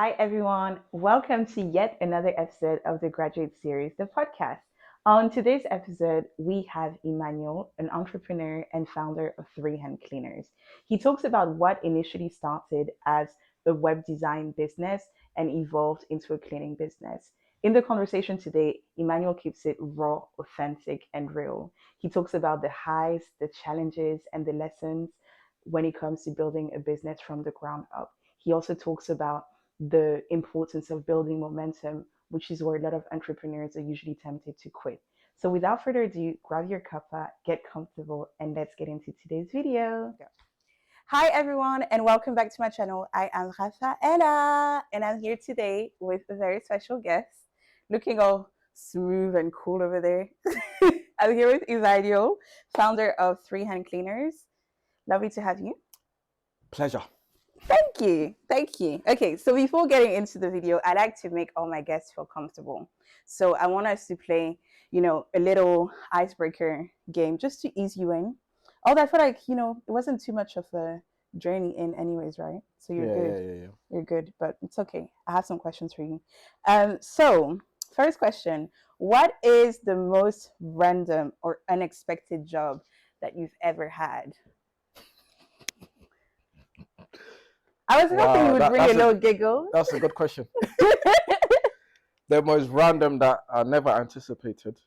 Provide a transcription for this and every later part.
Hi, everyone. Welcome to yet another episode of the Graduate Series, the podcast. On today's episode, we have Emmanuel, an entrepreneur and founder of ThreeHand Cleaners. He talks about what initially started as a web design business and evolved into a cleaning business. In the conversation today, Emmanuel keeps it raw, authentic, and real. He talks about the highs, the challenges, and the lessons when it comes to building a business from the ground up. He also talks about the importance of building momentum, which is where a lot of entrepreneurs are usually tempted to quit. So without further ado, grab your cuppa, get comfortable, and let's get into today's video. Hi everyone, and welcome back to my channel. I am Rafaela, and I'm here today with a very special guest, looking all smooth and cool over there. I'm here with Emmanuel, founder of ThreeHand Cleaners. Lovely to have you. Pleasure. Thank you. Thank you. Okay, so before getting into the video, I like to make all my guests feel comfortable. So I want us to play, a little icebreaker game just to ease you in. Although I feel like, it wasn't too much of a journey in anyways, right? So you're good. Yeah. You're good, but it's okay. I have some questions for you. So first question, what is the most random or unexpected job that you've ever had? I was hoping you would bring a little giggle. That's a good question. The most random that I never anticipated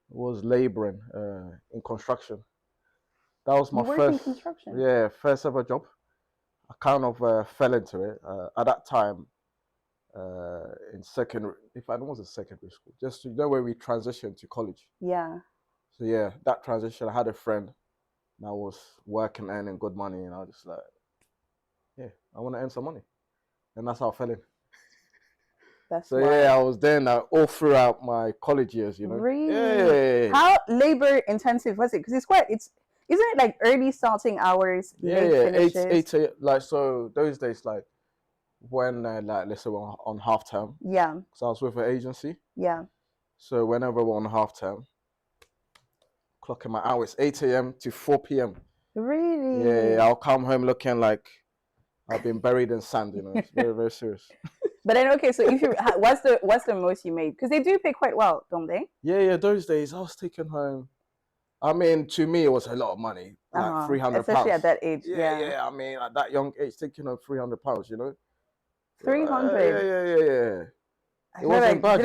was laboring in construction. That was my first construction. first ever job. I kind of fell into it at that time in secondary. If I know it was a secondary school, just where we transitioned to college. Yeah. So yeah, that transition. I had a friend that was working, earning good money, and I was just like, yeah, I want to earn some money, and that's how I fell in. That's so wild. Yeah, I was doing that all throughout my college years. Really? Yeah. How labor intensive was it? Because isn't it like early starting hours, late finishes? eight like so those days like when let's say we're on half term. Yeah. So I was with an agency. Yeah. So whenever we're on half term, clocking my hours 8 a.m. to 4 p.m. Really? Yeah, I'll come home looking like I've been buried in sand. It's very, very serious. But then, okay, so if you, what's the most you made? Because they do pay quite well, don't they? Yeah. Those days, I was taking home. I mean, to me, it was a lot of money, like £300. Especially at that age. Yeah. I mean, at that young age, taking home £300. 300. Yeah. It wasn't bad,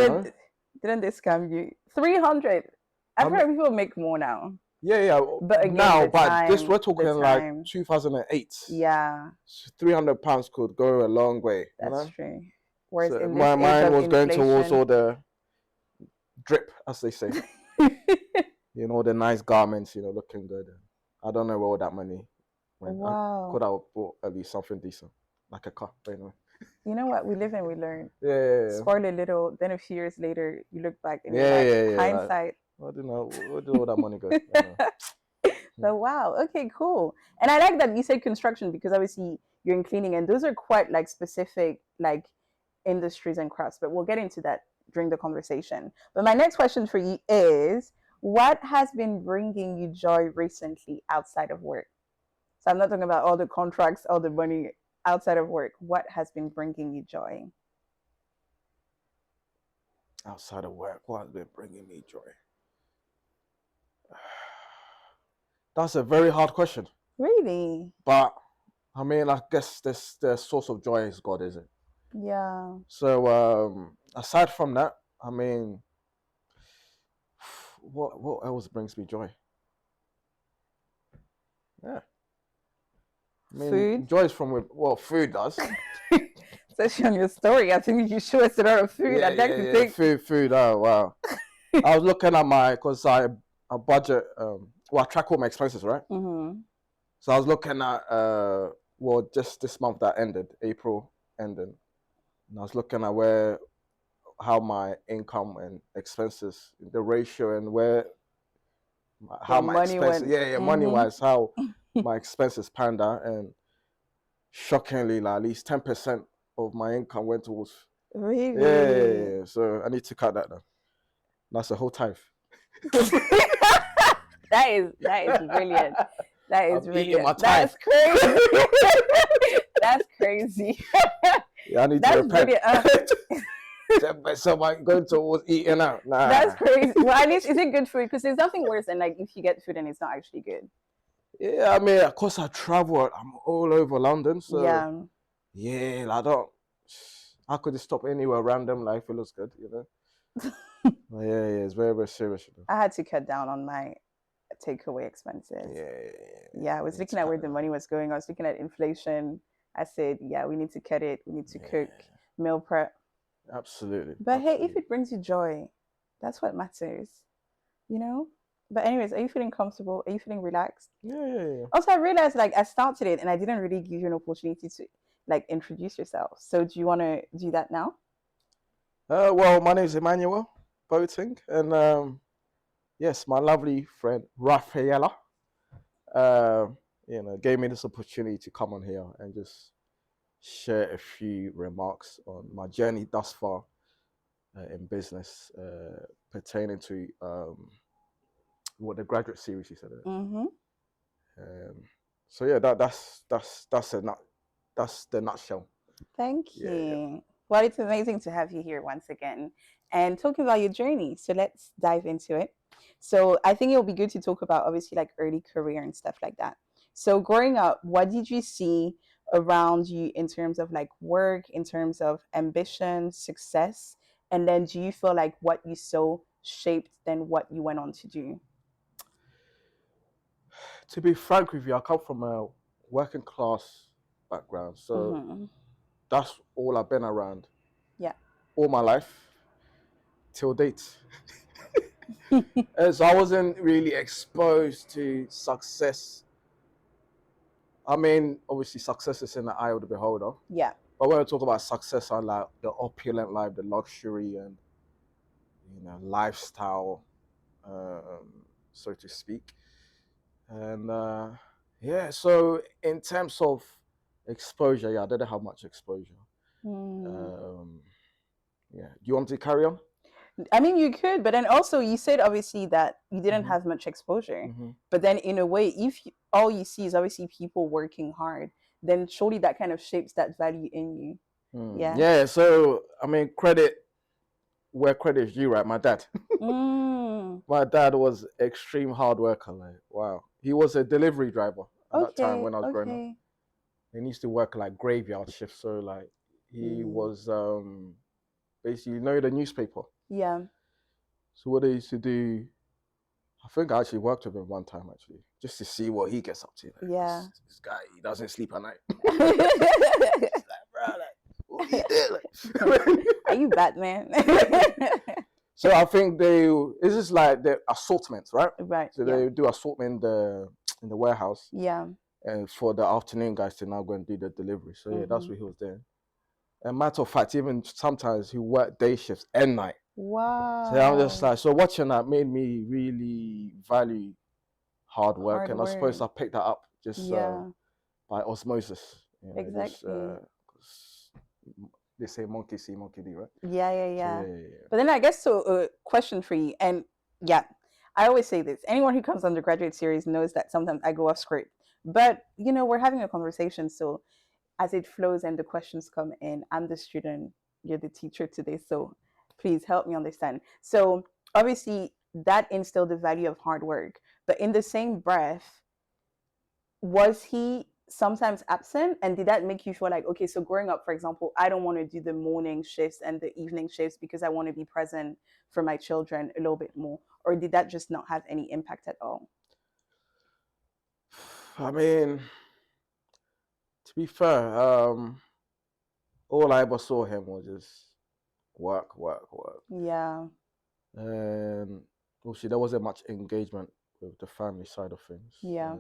Didn't they scam you? 300. I've heard people make more now. Yeah. But again, now, but this we're talking like 2008. Yeah. £300 could go a long way. That's true. Whereas so in my mind was inflation, going towards all the drip, as they say. The nice garments, looking good. I don't know where all that money went. Wow. I could have bought at least something decent, like a car. But anyway. You know what? We live and we learn. Yeah. Spoil a little, then a few years later, you look back and you're like, hindsight. I don't know. Where did all that money go? But wow. Okay, cool. And I like that you said construction because obviously you're in cleaning and those are quite like specific like industries and crafts, but we'll get into that during the conversation. But my next question for you is, what has been bringing you joy recently outside of work? So I'm not talking about all the contracts, all the money outside of work. What has been bringing you joy? Outside of work, what has been bringing me joy? That's a very hard question. Really? But I mean, I guess the source of joy is God, is it? Yeah. So aside from that, I mean, what else brings me joy? Yeah. I mean, food? Joy is from food does. Especially on your story, I think you show us a lot of food. I'd like to think food. Oh wow! I was looking at because I budget. I track all my expenses, right? Mm-hmm. So I was looking at just this month that ended, April ended, and I was looking at how my income and expenses, the ratio, and how my expenses, money wise, how my expenses panned out, and shockingly, like, at least 10% of my income went towards. Really? Yeah. So I need to cut that down. That's a whole tithe. That is brilliant. That is brilliant. My tithe. That's crazy. That's crazy. Yeah, I need to That's repent. brilliant. Somebody going towards eating out. Nah. That's crazy. Well, at least is it good food? Because there's nothing worse than like if you get food and it's not actually good. Yeah, I mean, of course I travel. I'm all over London, so yeah, I don't. I could just stop anywhere random. Life it looks good, you know. But yeah, it's very, very serious. You know? I had to cut down on my takeaway expenses. Yeah, I was looking at where the money was going. I was looking at inflation. I said, yeah, we need to cut it. We need to cook, meal prep. Absolutely. But hey, if it brings you joy, that's what matters, you know? But anyways, are you feeling comfortable? Are you feeling relaxed? Yeah. Also, I realized like I started it and I didn't really give you an opportunity to like introduce yourself. So do you want to do that now? Well, my name is Emmanuel Boating, and yes, my lovely friend Rafaela, gave me this opportunity to come on here and just share a few remarks on my journey thus far in business pertaining to what the graduate series you said. Mm-hmm. So yeah, that's the nutshell. Thank you. Well, it's amazing to have you here once again and talking about your journey. So let's dive into it. So I think it'll be good to talk about obviously like early career and stuff like that. So growing up, what did you see around you in terms of like work, in terms of ambition, success? And then do you feel like what you saw shaped then what you went on to do? To be frank with you, I come from a working class background, so that's all I've been around. Yeah. All my life till date. As I wasn't really exposed to success. I mean, obviously, success is in the eye of the beholder. Yeah. But when we talk about success, I like the opulent life, the luxury, and lifestyle, so to speak. And so in terms of exposure, I didn't have much exposure. Do you want to carry on? I mean, you could, but then also you said obviously that you didn't have much exposure. But then in a way, if all you see is obviously people working hard, then surely that kind of shapes that value in you. Yeah. So I mean, credit where credit is due, right? My dad. My dad was extreme hard worker. Like, wow, he was a delivery driver at that time when I was growing up. He used to work like graveyard shifts, so like he was basically the newspaper. Yeah. So what they used to do, I think I actually worked with him one time actually, just to see what he gets up to. Like, yeah. This guy, he doesn't sleep at night. Like, bro, like, what you do? Like, are you Batman? So I think it's just like the assortments, right? Right. So they do assortment in the warehouse. Yeah. And for the afternoon guys to now go and do the delivery. So yeah, that's what he was doing. And matter of fact, even sometimes he worked day shifts and night. Wow. So I'm just like, so watching that made me really value hard work. And I suppose I picked that up just by osmosis. Exactly. They say monkey see, monkey do, right? Yeah. But then I guess so a question for you. And yeah, I always say this. Anyone who comes on the graduate series knows that sometimes I go off script. But, we're having a conversation. So as it flows and the questions come in, I'm the student, you're the teacher today. So please help me understand. So obviously that instilled the value of hard work. But in the same breath, was he sometimes absent, and did that make you feel like, okay, so growing up, for example, I don't want to do the morning shifts and the evening shifts because I want to be present for my children a little bit more, or did that just not have any impact at all? I mean, to be fair, all I ever saw him was just work. Yeah. And obviously there wasn't much engagement with the family side of things. Yeah.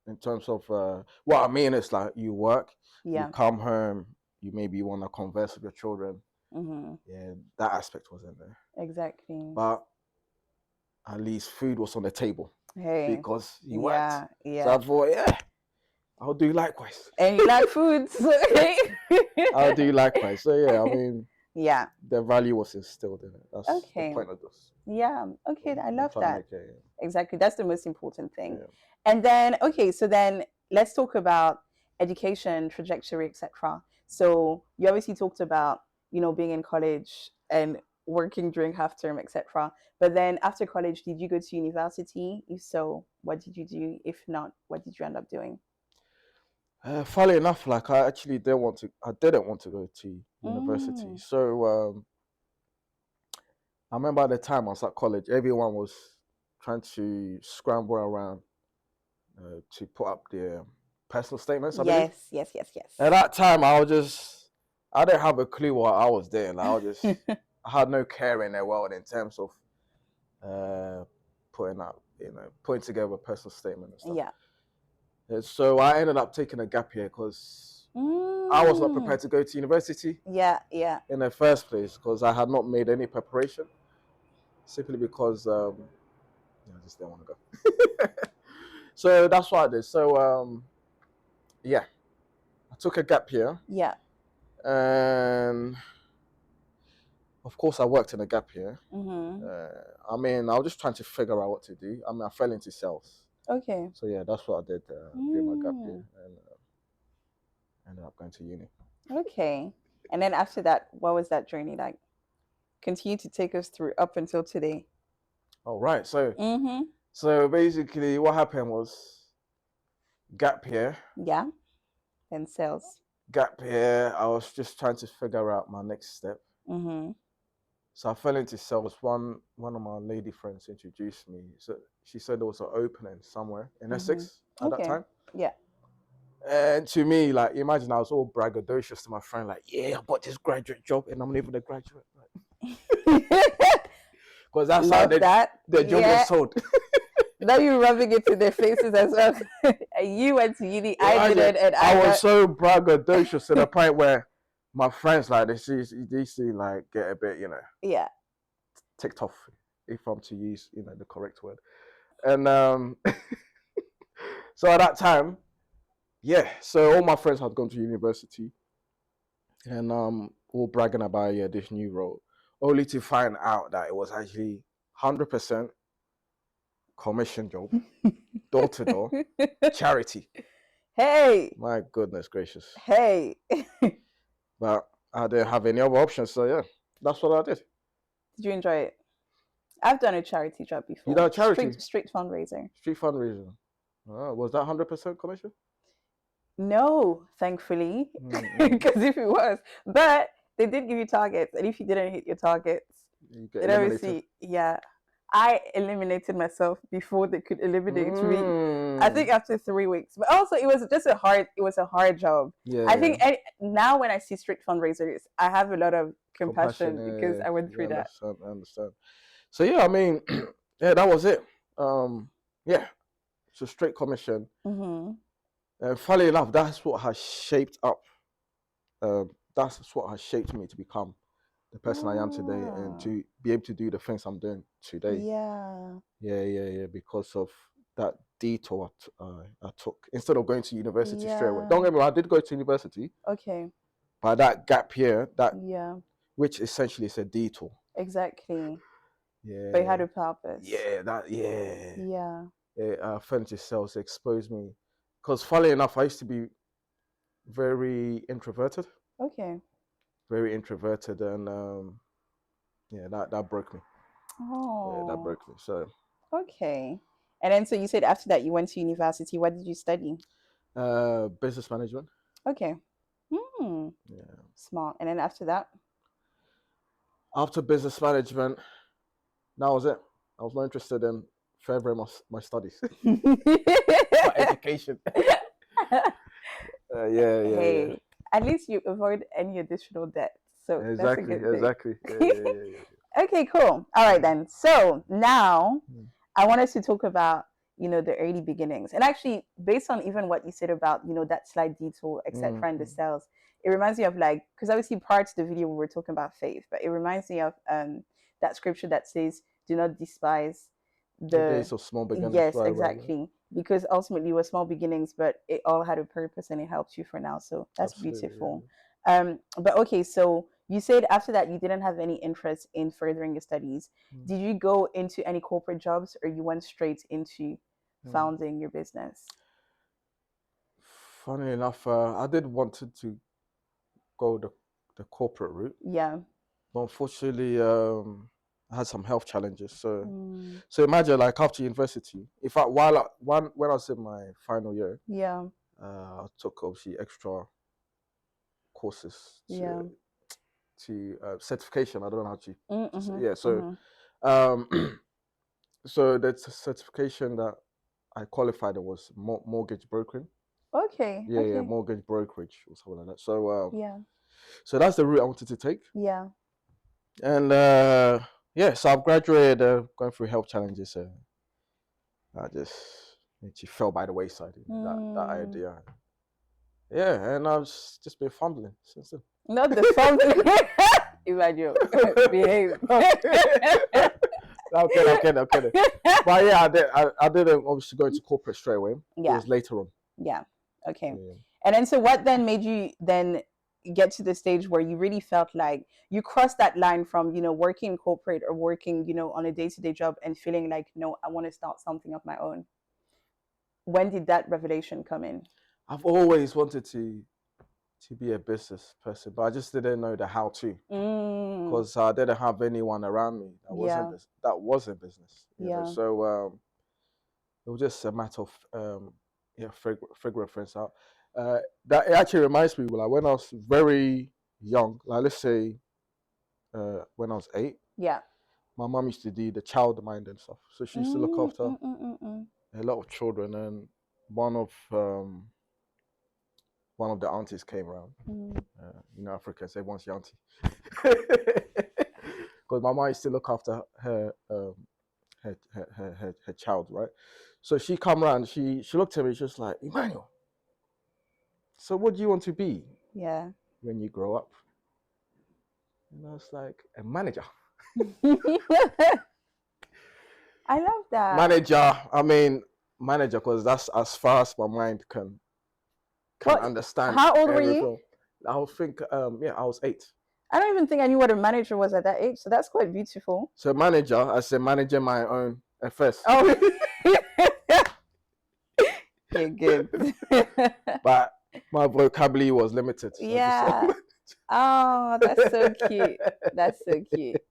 In terms of what I mean, it's like you work, Yeah. you come home, you maybe want to converse with your children. Yeah, that aspect wasn't there. Exactly. But at least food was on the table. Hey. Because he worked. Yeah. So I thought, I'll do likewise. And you like food. I'll do likewise. So yeah, I mean, yeah, the value was instilled in it. That's the point of this. Yeah. Okay. I love that. Exactly. That's the most important thing. Yeah. And then, okay, so then let's talk about education trajectory, etc. So you obviously talked about, being in college and working during half term, etc. But then after college, did you go to university? If so, what did you do? If not, what did you end up doing? Funnily enough, like I didn't want to go to university. Mm. So I remember at the time I was at college, everyone was trying to scramble around to put up their personal statements, I believe. Yes, yes, yes, yes. At that time, I didn't have a clue what I was doing. Like, I had no care in the world in terms of uh, putting together a personal statement and stuff. Yeah. And so I ended up taking a gap year because I was not prepared to go to university Yeah, yeah. in the first place because I had not made any preparation, simply because I just didn't want to go. So that's what I did. So yeah, I took a gap year, Yeah. and of course I worked in a gap year. Mm-hmm. I mean, I was just trying to figure out what to do. I mean, I fell into sales. Okay. So yeah, that's what I did during my gap year, and ended up going to uni. Okay. And then after that, what was that journey like? Continue to take us through up until today. All right. So Mm-hmm. so basically, what happened was gap year. Yeah. Then sales. Gap year. I was just trying to figure out my next step. Mm-hmm. So I fell into sales. One of my lady friends introduced me. So she said there was an opening somewhere in Essex at that Okay. time. Yeah. And to me, like, imagine I was all braggadocious to my friend, like, yeah, I got this graduate job and I'm not even a graduate. Because that's how Love that. the job was sold. Now you're rubbing it to their faces as well. You went to uni, I didn't, and I was so braggadocious to the point where my friends, like, they see like get a bit, yeah. ticked off, if I'm to use, the correct word. And so at that time, yeah, so all my friends had gone to university, and all bragging about this new role, only to find out that it was actually 100% commission job, door to door, charity. Hey. My goodness gracious. Hey. But I didn't have any other options, so yeah, that's what I did. Did you enjoy it? I've done a charity job before. You done a charity? Street fundraiser. Street fundraiser. Was that 100% commission? No, thankfully, because if it was, but they did give you targets, and if you didn't hit your targets, You get then eliminated. obviously, yeah, I eliminated myself before they could eliminate me. I think after 3 weeks, but also it was a hard job. Yeah. I think now when I see street fundraisers, I have a lot of compassion because I went through that. I understand. So yeah, I mean, yeah, that was it. Yeah, so straight commission. Funnily enough, that's what has shaped up. That's what has shaped me to become the person I am today, and to be able to do the things I'm doing today. Yeah. Because of that detour I took instead of going to university straight away. Don't get me wrong, I did go to university. Okay. But that gap year, which essentially is a detour. Exactly. Yeah. But it had a purpose. Yeah. Furniture sales exposed me, because funnily enough, I used to be very introverted. Okay. Very introverted, and that broke me. Oh. Yeah, that broke me. So. Okay. And then, so you said after that you went to university. What did you study? Business management. Okay. Yeah. Smart. And then after that? After business management, that was it. I was not interested in furthering my studies. My education. Yeah. Hey, at least you avoid any additional debt. So exactly, that's a good exactly. thing. Yeah. Okay, cool. All right then. So now I wanted to talk about the early beginnings, and actually based on even what you said about that slight detour, etc., and the sales, it reminds me of, like, because obviously prior to the video we were talking about faith, but it reminds me of that scripture that says, "Do not despise the days of small beginnings." Yes, exactly. Right. Because ultimately it was small beginnings, but it all had a purpose and it helped you for now. So that's absolutely beautiful. Yeah. But okay, so you said after that you didn't have any interest in furthering your studies. Did you go into any corporate jobs, or you went straight into founding your business? Funny enough, I did wanted to go the corporate route, Yeah. but unfortunately, I had some health challenges. So Mm. so imagine like after university, if I when I was in my final year, Yeah. I took obviously extra courses Yeah. to certification. I don't know how to say, Mm-hmm. yeah. So Mm-hmm. so the certification that I qualified was mortgage brokering. Okay. Yeah, Okay. mortgage brokerage or something like that. So Yeah. so that's the route I wanted to take. Yeah. And yeah, so I've graduated, going through health challenges. I just it fell by the wayside. That Mm. idea. Yeah, and I've just been fumbling since then. Not the family. Emmanuel, behave. I'm kidding. But yeah, I didn't obviously go into corporate straight away. It Yeah. was later on. Yeah. Okay. Yeah. And then so what then made you then get to the stage where you really felt like you crossed that line from, working in corporate or working, on a day-to-day job and feeling like, no, I want to start something of my own. When did that revelation come in? I've always wanted to be a business person, but I just didn't know the how to Mm, because I didn't have anyone around me yeah. that was in business. Yeah. So it was just a matter of figuring things out. That it actually reminds me, like when I was very young, like let's say when I was 8, Yeah. my mum used to do the child mind and stuff. So she used to look Mm, after mm, mm, mm, mm. a lot of children, and one of um, one of the aunties came around. Mm. Africans, everyone's your auntie. Because my mom used to look after her child, right? So she come around, she looked at me, she was like, Emmanuel, so what do you want to be Yeah. when you grow up? And I was like, a manager. I love that. Manager, I mean, manager, because that's as far as my mind can What? understand How old were you? everything. I would think, I was 8. I don't even think I knew what a manager was at that age, so that's quite beautiful. So manager, I said managing my own affairs. Oh, you're good. But my vocabulary was limited. So Yeah. Oh, that's so cute. That's so cute.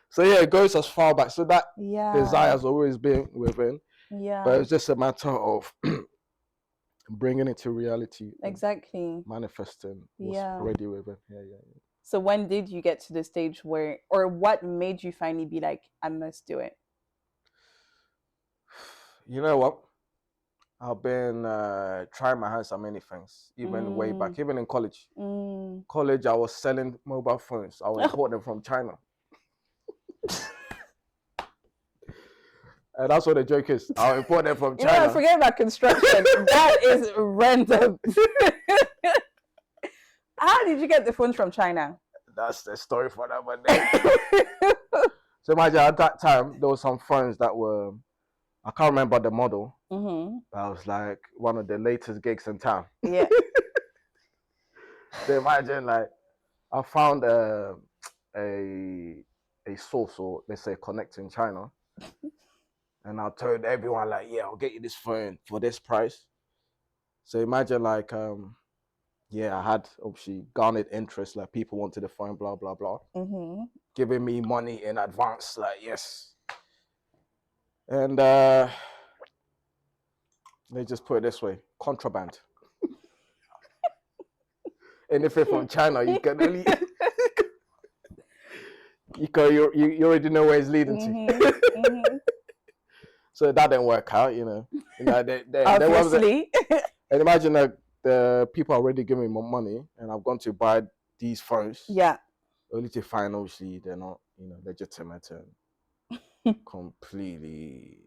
So yeah, it goes as far back. So that desire Yeah. has always been within, but Yeah. it's just a matter of bringing it to reality, Exactly. manifesting what's Yeah. already within. Yeah. So when did you get to the stage where, or what made you finally be like, I must do it? You know what? I've been trying my hands at many things, even way back, even in college. Mm. College, I was selling mobile phones. I would import them from China. And that's what the joke is. I'll import them from China. Forget about construction. That is random. How did you get the phones from China? That's the story for another day. So imagine at that time, there were some phones that were, I can't remember the model. Mm-hmm. That was like one of the latest gigs in town. Yeah. So imagine like, I found a source, or let's say a connect in China. And I told everyone like, yeah, I'll get you this phone for this price. So imagine like, yeah, I had obviously garnered interest, like people wanted the phone, blah, blah, blah. Mm-hmm. Giving me money in advance, like, yes. And they just put it this way, contraband. Anything from China, you can only, you already know where it's leading to. Mm-hmm. So that didn't work out, Obviously. And imagine that the people are already giving me more money, and I've gone to buy these phones. Yeah. Only to find obviously they're not, legitimate and completely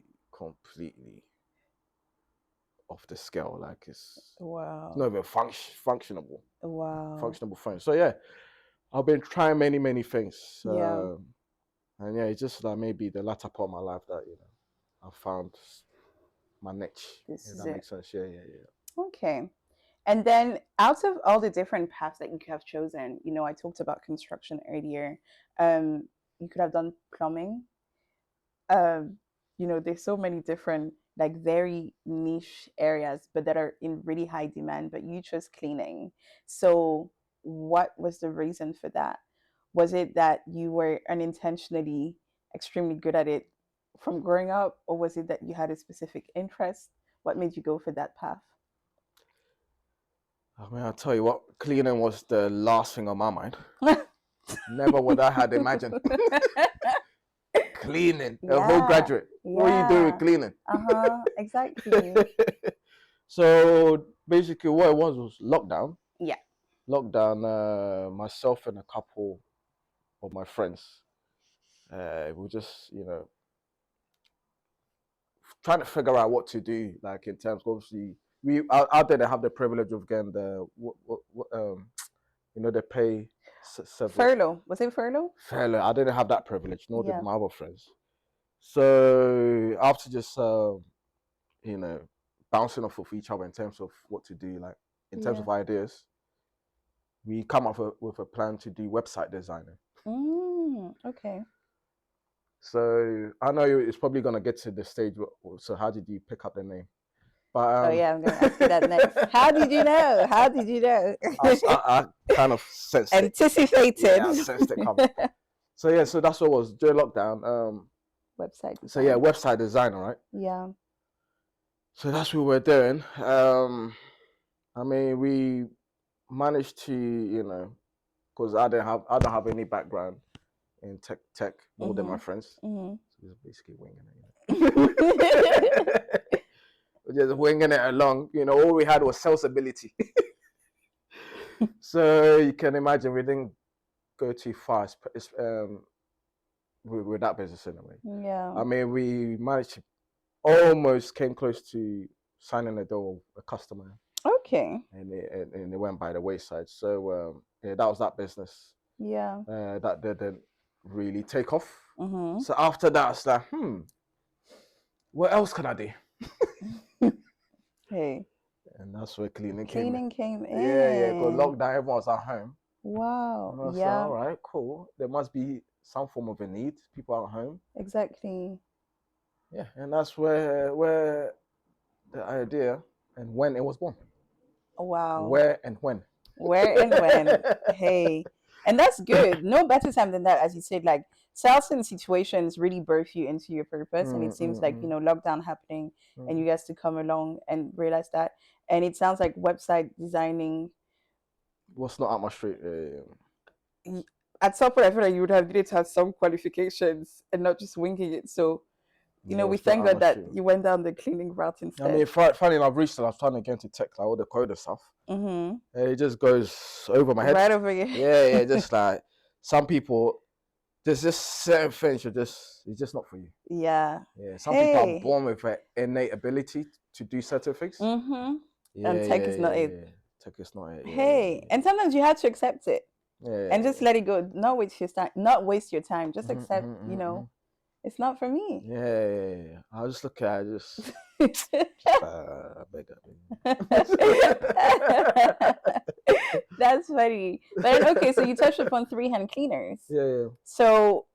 off the scale. Like it's not even functionable. Wow. Functionable phone. So yeah, I've been trying many things. Yeah. And yeah, it's just like maybe the latter part of my life that I found my niche. This is that it. makes sense. Yeah. Okay. And then out of all the different paths that you have chosen, I talked about construction earlier. You could have done plumbing. There's so many different like very niche areas, but that are in really high demand, but you chose cleaning. So what was the reason for that? Was it that you were unintentionally extremely good at it from growing up, or was it that you had a specific interest? What made you go for that path? I mean, I'll tell you what, cleaning was the last thing on my mind. Never would I had imagined cleaning, a whole Yeah, graduate. What are you doing with yeah. cleaning? Exactly. So basically, what it was lockdown. Yeah. Lockdown. Myself and a couple of my friends, we just trying to figure out what to do. Like in terms, obviously, we out there. They have the privilege of getting the the pay severance. Furlough. Was it furlough? Fairly, I didn't have that privilege, nor did Yeah. my other friends. So after just bouncing off of each other in terms of what to do, like in terms Yeah. of ideas, we come up with a plan to do website designing. Okay. So I know it's probably gonna get to the stage. So how did you pick up the name? But Oh yeah, I'm gonna ask you that next. How did you know? How did you know? I kind of sensed it. Anticipated. Yeah, I sensed it coming. So yeah, so that's what it was during lockdown. Website design. So yeah, website designer, right? Yeah. So that's what we're doing. I mean, we managed to, because I don't have any background in tech more than my friends. So just basically winging it. Just winging it along. All we had was sales ability. So you can imagine we didn't go too fast with that business anyway. Yeah. I mean, we managed to almost came close to signing a deal with a customer. Okay. And it went by the wayside. So yeah, that was that business. Yeah. That didn't really take off. Mm-hmm. So after that, it's like, what else can I do? Hey. And that's where cleaning Cleaning came in. Yeah, because lockdown, everyone was at home. Wow. And I was Yeah. like, all right, cool. There must be some form of a need. People are at home. Exactly. Yeah, and that's where the idea and when it was born. Wow. Where and when. Where and when. Hey. And that's good. No better time than that, as you said, like certain situations really birth you into your purpose. And it seems like, lockdown happening and you guys to come along and realize that. And it sounds like website designing. What's not up my street? At some point, I feel like you would have needed to have some qualifications and not just winging it. So, we thank God that you went down the cleaning route instead. I mean, funny enough, recently I was trying to get into tech, like all the coder stuff. And it just goes over my head. Right over your head. Yeah, just like some people, there's just certain things it's just not for you. Yeah. Yeah. Some people are born with an innate ability to do certain things. Yeah, and tech is not it. Yeah. Tech is not it. Hey, and sometimes you have to accept it. Yeah. And just let it go. Not waste your time. Not waste your time. Just accept, it's not for me. Yeah. I'll just look at it, I beg That's funny. But okay, so you touched upon ThreeHand Cleaners. Yeah. So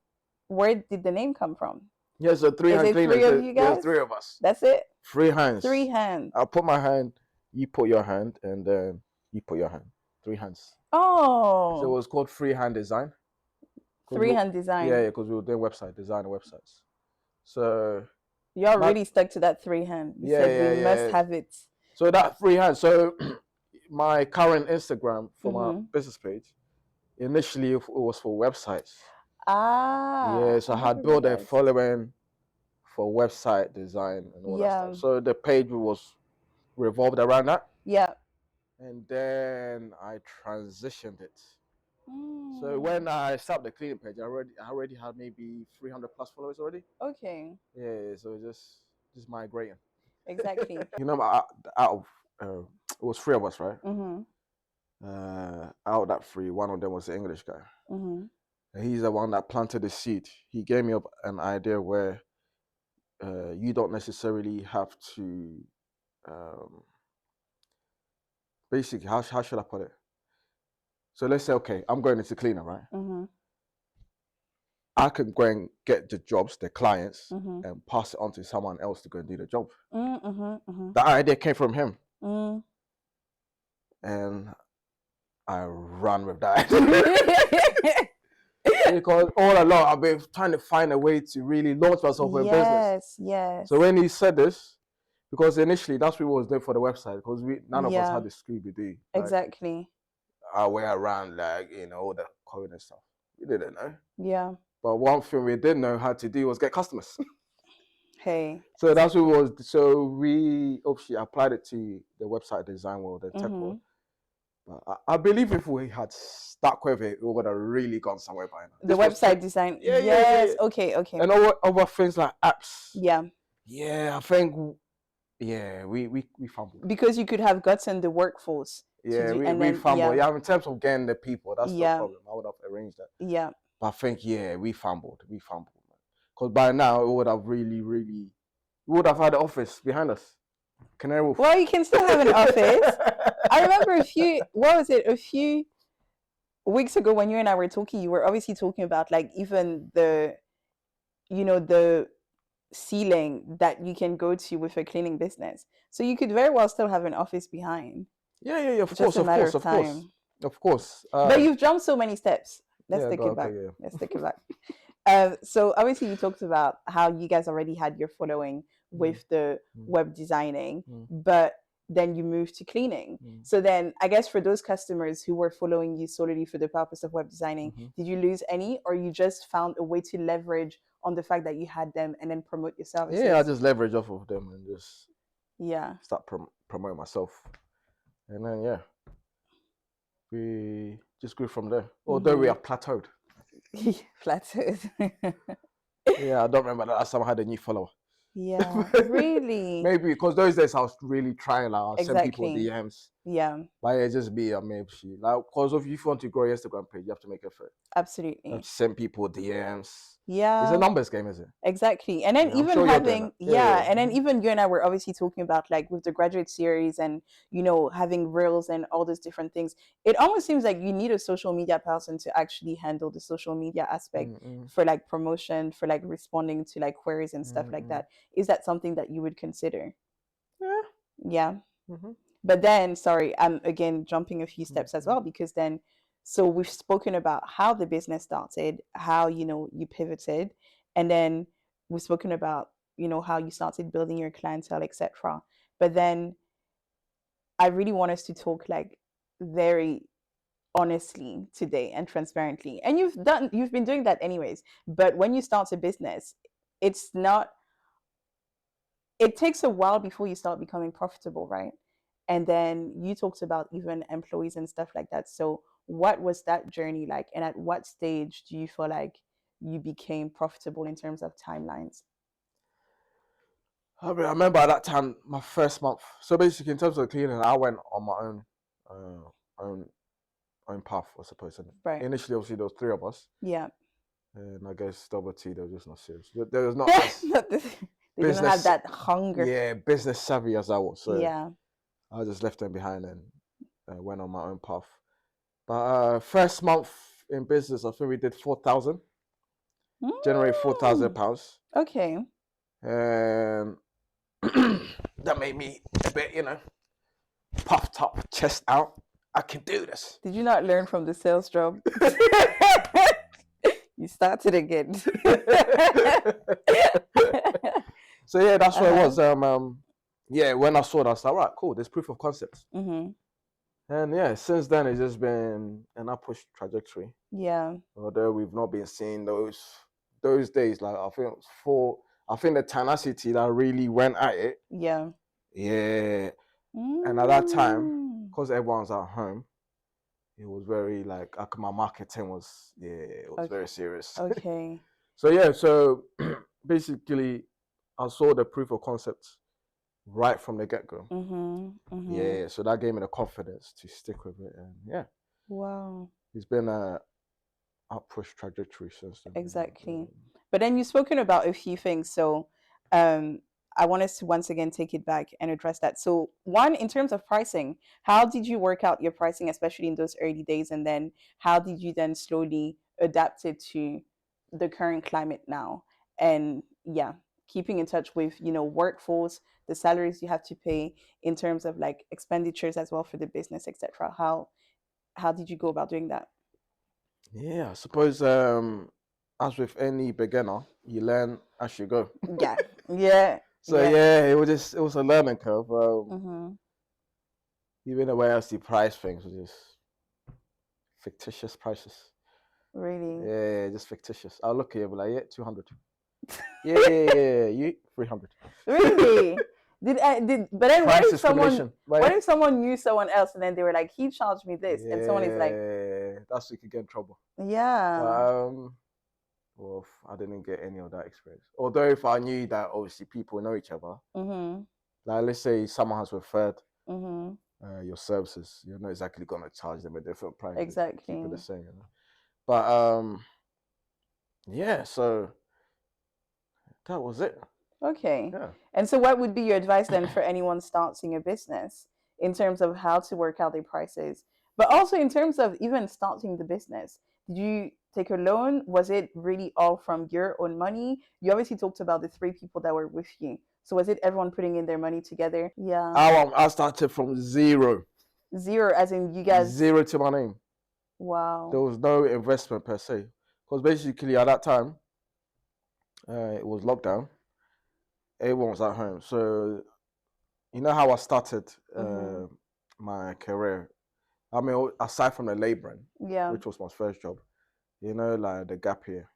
where did the name come from? Yeah, so ThreeHand Cleaners. Three of you guys? There's three of us. That's it? 3 hands. 3 hands. I'll put my hand, you put your hand, and then you put your hand. 3 hands. Oh. So it was called ThreeHand Design. 3hand Design. Yeah, because we were doing design websites. So you're really stuck to that 3 hand. You said we must have it. So that 3 hands. So my current Instagram for my business page, initially it was for websites. Yeah, so I had built a following for website design and all that stuff. So the page was revolved around that. Yeah. And then I transitioned it. So when I started the cleaning page, I already had maybe 300 plus followers already. Okay. Yeah, so just migrating. Exactly. Out of it was 3 of us, right? Out of that 3, one of them was the English guy. And he's the one that planted the seed. He gave me an idea where you don't necessarily have to. Basically, how should I put it? So let's say, okay, I'm going into cleaner, right? I can go and get the jobs, the clients, Mm-hmm. and pass it on to someone else to go and do the job. Mm-hmm. Mm-hmm. That idea came from him, Mm. and I ran with that idea. Because all along I've been trying to find a way to really launch myself in business. Yes. So when he said this, because initially that's what we was doing for the website, because none of us Yeah. had the Scooby Doo. Like, Exactly. our way around, like, all the code and stuff. We didn't know. Yeah. But one thing we did know how to do was get customers. Hey. So that's what it was. So we obviously applied it to the website design world, the tech Mm-hmm. world. But I believe if we had stuck with it, we would have really gone somewhere by now. The website design. Yeah, Yes. yeah. Okay. Okay. And other things like apps. Yeah. Yeah, I think. Yeah, we fumbled. Because you could have gotten the workforce. Yeah, do, we and then, fumbled. yeah. Yeah, in terms of getting the people, that's the Yeah. problem. I would have arranged that. Yeah. But I think, yeah, we fumbled. Because by now, it would have really, we would have had an office behind us. Canary Wharf. Well, you can still have an office. I remember a few weeks ago when you and I were talking, you were obviously talking about like even the ceiling that you can go to with a cleaning business. So you could very well still have an office behind. Yeah, of It's course, just a matter of time. Of course. But you've jumped so many steps. Let's yeah, take go- it back. okay, yeah. Let's take it back. So obviously you talked about how you guys already had your following with the web designing, but then you moved to cleaning. So then I guess for those customers who were following you solely for the purpose of web designing, did you lose any, or you just found a way to leverage on the fact that you had them and then promote your services? Yeah, I just leverage off of them and just Yeah. start promoting myself. And then, yeah, we just grew from there. Although we have plateaued. Plateaued. Yeah, I don't remember the last time I had a new follower. Yeah, really. Maybe because those days I was really trying, like, I'll send people Exactly. DMs. Yeah, Like, it just be a maybe. Like, because if you want to grow your Instagram page, you have to make effort. You absolutely. have to send people DMs. Yeah, It's a numbers game, is it? exactly. And then Yeah, I'm even sure you're doing having that. Yeah. and then even you and I were obviously talking about like with the graduate series and having reels and all those different things. It almost seems like you need a social media person to actually handle the social media aspect for like promotion, for like responding to like queries and stuff like that. Is that something that you would consider? Yeah. Yeah. But then, sorry, I'm again jumping a few steps as well, because then, so we've spoken about how the business started, how, you pivoted, and then we've spoken about, how you started building your clientele, etc. But then I really want us to talk like very honestly today and transparently. And you've been doing that anyways. But when you start a business, it takes a while before you start becoming profitable, right? And then you talked about even employees and stuff like that. So what was that journey like? And at what stage do you feel like you became profitable in terms of timelines? I remember at that time, my first month. So basically, in terms of cleaning, I went on my own path, I suppose. And Right. initially, obviously, there was 3 of us. Yeah. And I guess double T, they were just not serious. There was not they didn't have that hunger. Yeah, business savvy as I was. So Yeah. I just left them behind and went on my own path. But first month in business, I think we did 4,000. Generate £4,000. Okay. And that made me a bit, puffed up, chest out. I can do this. Did you not learn from the sales job? You started again. So yeah, that's what it was. Yeah, when I saw that, I was like, right, cool, there's proof of concept. And yeah, since then it's just been an upward trajectory. Yeah. Although we've not been seeing those days, like I think the tenacity that really went at it. Yeah. Yeah. And at that time, because everyone's at home, it was very like my marketing was very serious. Okay. So basically I saw the proof of concept right from the get-go. Yeah, so that gave me the confidence to stick with it, and yeah. Wow. It's been a upward trajectory since then. Exactly. But then you've spoken about a few things, so I want us to once again take it back and address that. So one, in terms of pricing, how did you work out your pricing, especially in those early days? And then how did you then slowly adapt it to the current climate now, and yeah, keeping in touch with workforce, the salaries you have to pay in terms of like expenditures as well for the business, etc. How did you go about doing that? Yeah, I suppose as with any beginner, you learn as you go. Yeah, yeah, So yeah. yeah, it was a learning curve. Mm-hmm. Even the way I see price things was just fictitious prices. Really? Yeah, just fictitious. I'll look here, but like, yeah, 200. Yeah, you 300. Really? But then Price discrimination. what if someone knew someone else and then they were like, he charged me this, and someone is like, Yeah, that's you could get in trouble. But yeah. well, I didn't get any of that experience. Although if I knew that obviously people know each other, Mm-hmm. like let's say someone has referred Mm-hmm. your services, you're not exactly gonna charge them a different price. Keep Exactly. it the same, you know. But yeah, so that was it. Okay. Yeah. And so what would be your advice then for anyone starting a business in terms of how to work out their prices, but also in terms of even starting the business? Did you take a loan? Was it really all from your own money? You obviously talked about the three people that were with you. So was it everyone putting in their money together? Yeah. I started from zero. Zero, as in you guys. Zero to my name. Wow. There was no investment per se. Because basically at that time, it was lockdown. Everyone was at home. So, you know how I started my career? I mean, aside from the laboring, Yeah. which was my first job, you know, like the gap year,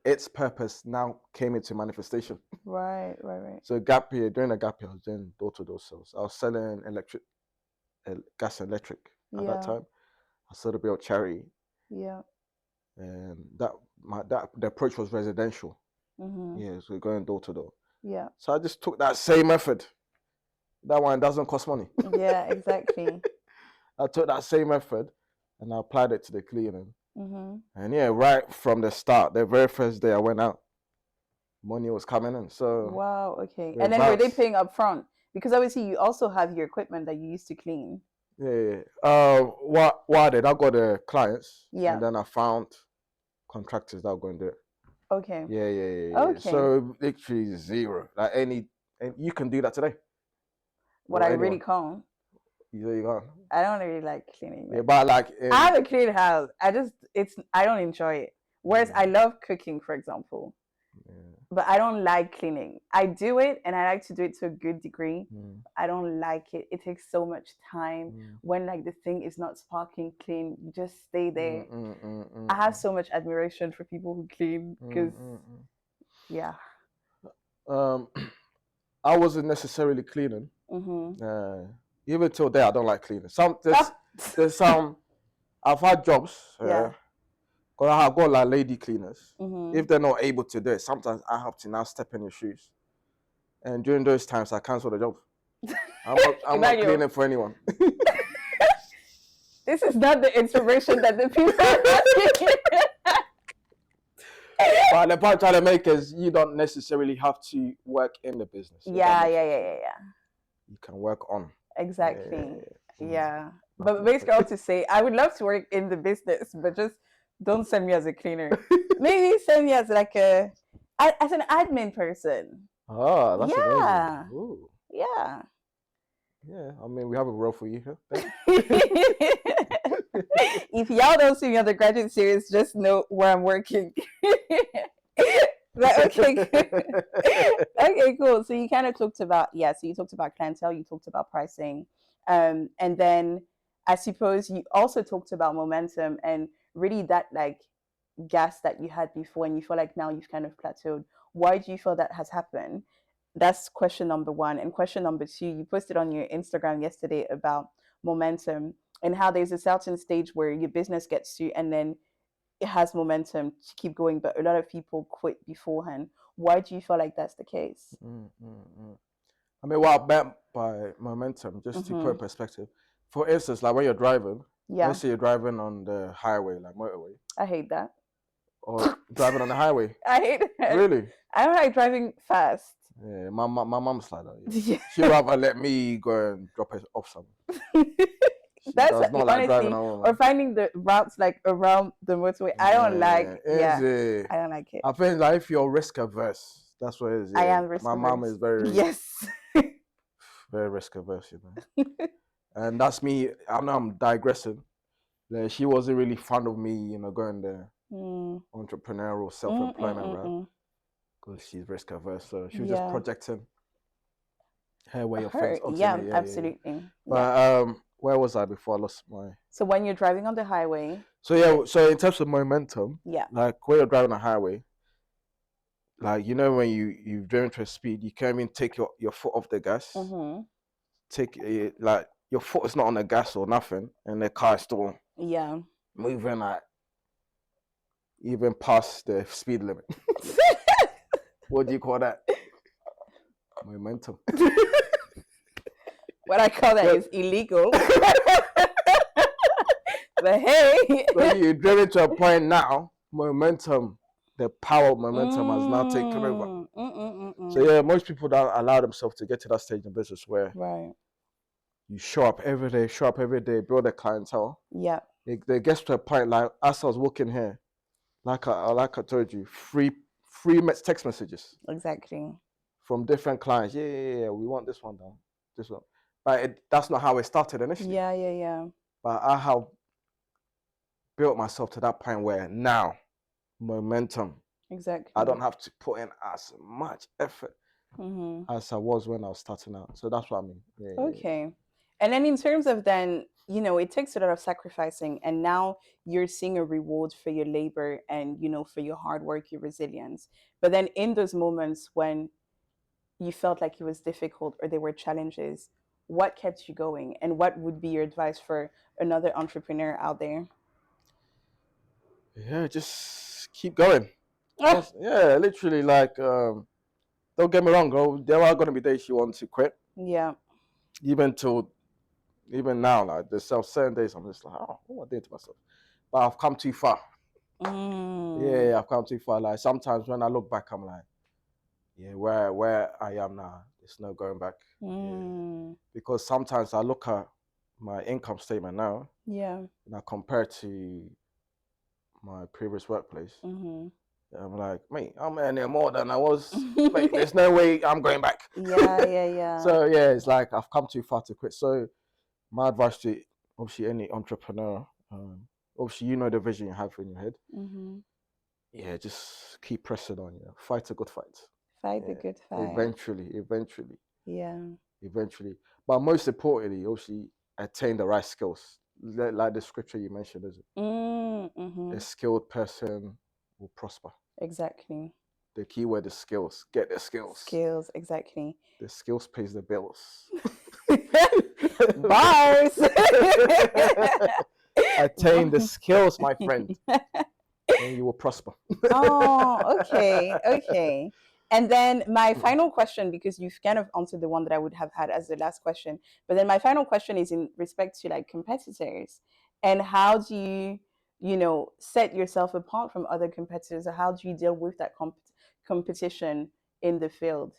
its purpose now came into manifestation. Right. So during the gap year, I was doing door-to-door sales. I was selling gas and electric at that time. I sold a bit of charity. Yeah. And the approach was residential. Yeah, so going door to door. Yeah. So I just took that same method. That one doesn't cost money. Yeah, exactly. I took that same method and I applied it to the cleaning. Mm-hmm. And yeah, right from the start, the very first day I went out, money was coming in. So wow, okay. And then were they paying up front? Because obviously you also have your equipment that you used to clean. Yeah. What I did, I got the clients. Yeah. And then I found contractors that were going to do it. Okay. Yeah. Okay. So literally zero. Like and you can do that today. What I really can't. You go. I don't really like cleaning. Yeah, but like I have a clean house. I don't enjoy it. Whereas I love cooking, for example. Yeah. But I don't like cleaning. I do it and I like to do it to a good degree. I don't like it. It takes so much time. When like the thing is not sparking clean, you just stay there. I have so much admiration for people who clean because yeah. I wasn't necessarily cleaning. Even till there, I don't like cleaning. There's some. I've had jobs. Because I've got like lady cleaners. If they're not able to do it, sometimes I have to now step in your shoes. And during those times, I cancel the job. I'm not cleaning for anyone. This is not the information that the people are asking. But the point I'm trying to make is you don't necessarily have to work in the business. Yeah. You can work on. Exactly. Yeah. But basically, I want to say, I would love to work in the business, but just don't send me as a cleaner. Maybe send me as like as an admin person. Oh, that's amazing. Ooh. Yeah. Yeah, I mean, we have a role for you here. If y'all don't see me on the graduate series, just know where I'm working. Okay. Okay, cool. So you kind of talked about, so you talked about clientele, you talked about pricing. And then I suppose you also talked about momentum and really that like gas that you had before and you feel like now you've kind of plateaued. Why do you feel that has happened? That's question number one. And question number two, you posted on your Instagram yesterday about momentum and how there's a certain stage where your business gets to and then it has momentum to keep going, but a lot of people quit beforehand. Why do you feel like that's the case? I mean, what I meant by momentum, just to put in perspective, for instance, like when you're driving, let's say you're driving on the highway, like motorway. I hate that. Or driving on the highway. I hate it. Really? I don't like driving fast. Yeah, my mom's like that. Yeah. She'd rather let me go and drop it off somewhere. She That's does not like driving honestly, alone, or man. finding the routes like around the motorway. I don't Yeah, like. is Yeah, it? I don't like it. I think like if you're risk averse, that's what it is. I Yeah, am risk my mom averse. is very, Yes. very risk averse, you know. And that's me. I know I'm digressing. Like, she wasn't really fond of me, you know, going the Mm. entrepreneurial Mm, mm, self-employment mm, route mm. because she's risk averse. So she was just Yeah. projecting her way of things Her. onto Yeah, me. Yeah, yeah, yeah. absolutely. Yeah. But where was I before I lost my? So when you're driving on the highway, So yeah, so in terms of momentum, yeah. like when you're driving a highway, like you know when you've driven to a speed, you can't even take your foot off the gas. Mm-hmm. Take it like your foot is not on the gas or nothing, and the car is still Yeah. moving like even past the speed limit. What do you call that? Momentum. What I call that But- is illegal. But hey. When you driven to a point now, momentum, the power of momentum has now taken over. So yeah, most people don't allow themselves to get to that stage in business where Right. you show up every day, build a clientele. Yeah. They get to a point like as I was walking here, like I told you, free text messages Exactly. from different clients. Yeah, we want this one down, this one. But that's not how it started initially. Yeah, yeah, yeah. But I have built myself to that point where now momentum. Exactly. I don't have to put in as much effort Mm-hmm. as I was when I was starting out. So that's what I mean. Yeah, yeah, yeah. Okay. And then in terms of then, it takes a lot of sacrificing, and now you're seeing a reward for your labor and, for your hard work, your resilience. But then in those moments when you felt like it was difficult or there were challenges, what kept you going? And what would be your advice for another entrepreneur out there? Yeah, just keep going. Ah, Yeah, literally, like, don't get me wrong, girl. There are gonna be days you want to quit, yeah. even till even now. Like, there's certain days I'm just like, oh, what am I doing to myself? But I've come too far. Mm, Yeah, I've come too far. Like sometimes when I look back, I'm like, yeah, where I am now, there's no going back. Yeah. Because sometimes I look at my income statement now yeah. and I compare it to my previous workplace. Mm-hmm. I'm like, mate, I'm earning more than I was. Mate, there's no way I'm going back. Yeah, yeah, yeah. So yeah, it's like I've come too far to quit. So my advice to obviously any entrepreneur, obviously you know the vision you have in your head. Mm-hmm. Yeah, just keep pressing on. Fight a good fight. Fight the Yeah, good fight. eventually. Yeah. But most importantly, obviously attain the right skills. Like the scripture you mentioned, is it? Mm-hmm. A skilled person will prosper. Exactly. The key word is skills. Get the skills. Skills, exactly. The skills pays the bills. Bars. Attain the skills, my friend, and you will prosper. Oh, okay. And then my final question, because you've kind of answered the one that I would have had as the last question, but then my final question is in respect to like competitors, and how do set yourself apart from other competitors, or how do you deal with that competition in the field?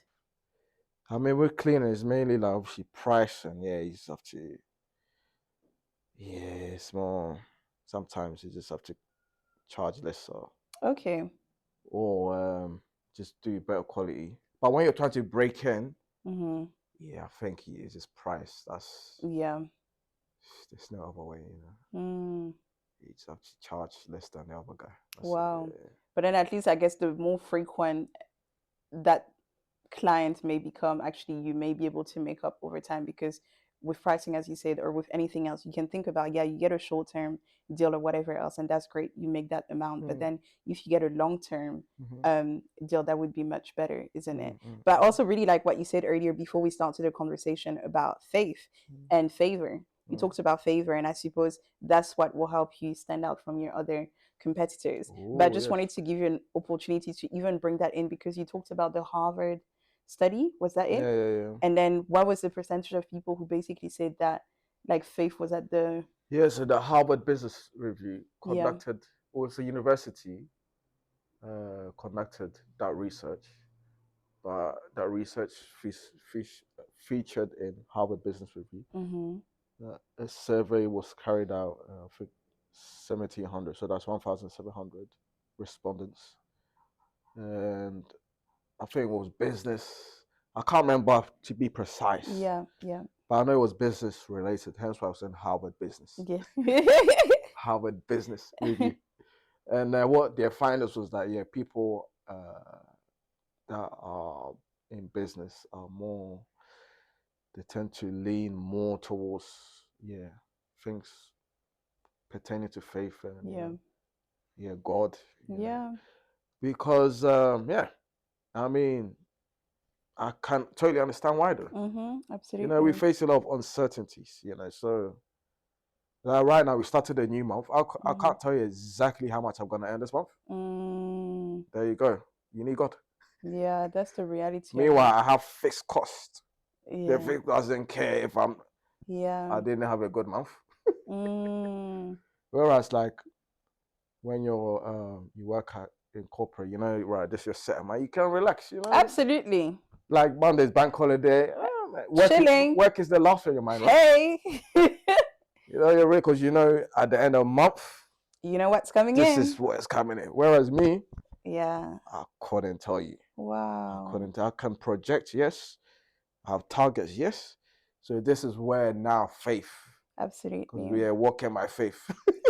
I mean, with cleaners, mainly like obviously price, and yeah, you just have to. Yeah, it's more. Sometimes you just have to charge less, Okay. or just do better quality. But when you're trying to break in, Mm-hmm. yeah, I think it's just price. Yeah. There's no other way, Mm. You just have to charge less than the other guy. Wow. But then at least I guess the more frequent that client may become, actually you may be able to make up over time, because with pricing, as you said, or with anything else, you can think about, yeah, you get a short-term deal or whatever else, and that's great, you make that amount. But then if you get a long-term deal, that would be much better, isn't it? But I also really like what you said earlier before we started the conversation about faith and favor. You talked about favor, and I suppose that's what will help you stand out from your other competitors. But I just wanted to give you an opportunity to even bring that in, because you talked about the Harvard study. Was that it? Yeah. And then what was the percentage of people who basically said that like faith was at the Yeah, so the Harvard Business Review Yeah. conducted, or it's a university conducted that research, but that research featured in Harvard Business Review. Mm-hmm. A survey was carried out, I think 1,700, so that's 1,700 respondents, and I think it was business. I can't remember to be precise. Yeah, yeah, but I know it was business related. Hence why I was in Harvard Business. yeah. Harvard Business Review, and what their findings was that people that are in business are more. They tend to lean more towards things pertaining to faith and God. Yeah. Because I mean, I can totally understand why though. Absolutely. We face a lot of uncertainties. So right now we started a new month. I can't tell you exactly how much I'm gonna earn this month. There you go. You need God. Yeah, that's the reality. Meanwhile, I have fixed costs. Yeah. The fixed doesn't care if I didn't have a good month. Whereas like when you work in corporate, right, this is your set, man. You can relax, Absolutely. Like Monday's bank holiday. Chilling. Work is the last thing in mind, right? Hey. You're real because at the end of the month, you know what's coming this in. is what's coming in. Whereas me, yeah, I couldn't tell you. Wow. I can project, yes. I have targets, yes. So this is where now faith. Absolutely. Because we are walking by faith.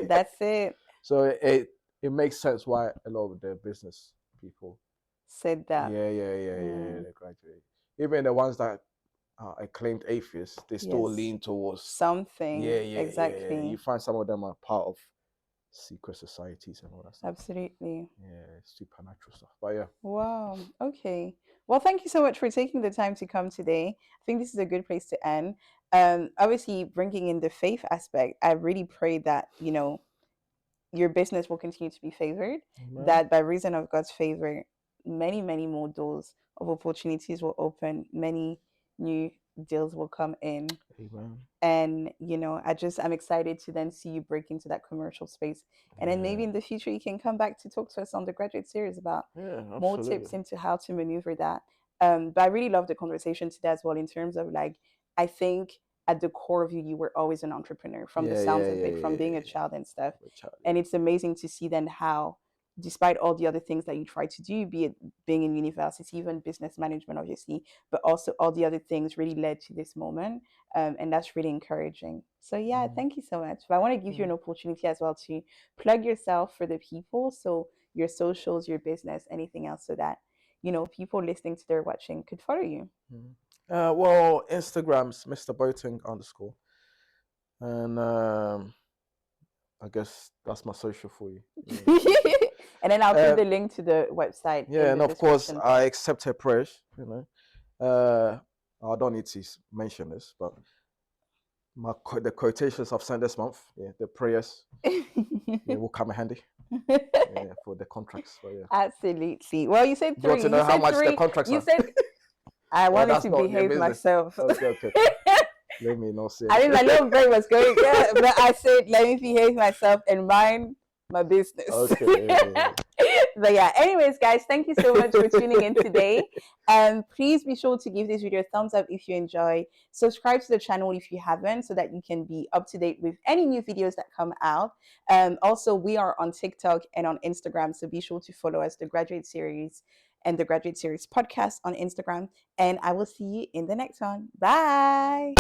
That's it. So it makes sense why a lot of the business people said that. Yeah, they graduate. Even the ones that are acclaimed atheists, they still lean towards something. Yeah, exactly. Yeah. You find some of them are part of secret societies and all that stuff. Absolutely. Yeah, supernatural stuff. But yeah. Wow. Okay. Well, thank you so much for taking the time to come today. I think this is a good place to end. Obviously, bringing in the faith aspect, I really pray that your business will continue to be favored. Amen. That by reason of God's favor, many more doors of opportunities will open. Many new deals will come in. Amen. And I'm excited to then see you break into that commercial space, and then maybe in the future you can come back to talk to us on the graduate series about more tips into how to maneuver that. But I really love the conversation today as well, in terms of I think at the core of you were always an entrepreneur from the sounds of it, from being a child and stuff. And it's amazing to see then how, despite all the other things that you try to do, be it being in university, even business management, obviously, but also all the other things really led to this moment. And that's really encouraging. So yeah, thank you so much. But I want to give you an opportunity as well to plug yourself for the people. So your socials, your business, anything else, so that, people listening to their watching could follow you. Well, Instagram's Mr. Boating _ and I guess that's my social for you. Yeah. And then I'll put the link to the website. Yeah, and of course I accept her prayers. I don't need to mention this, but the quotations I've sent this month, the prayers, will come in handy for the contracts. So, yeah. Absolutely. Well, you said 3. You want to know how much the contracts are? Said I wanted to behave myself. Okay. Let me not say. I mean, my little brain was going, but I said, let me behave myself and mind my business. Okay. But yeah, anyways, guys, thank you so much for tuning in today. Please be sure to give this video a thumbs up if you enjoy. Subscribe to the channel if you haven't, so that you can be up to date with any new videos that come out. Also, we are on TikTok and on Instagram, so be sure to follow us, the Graduate Series and the Graduate Series podcast on Instagram. And I will see you in the next one. Bye.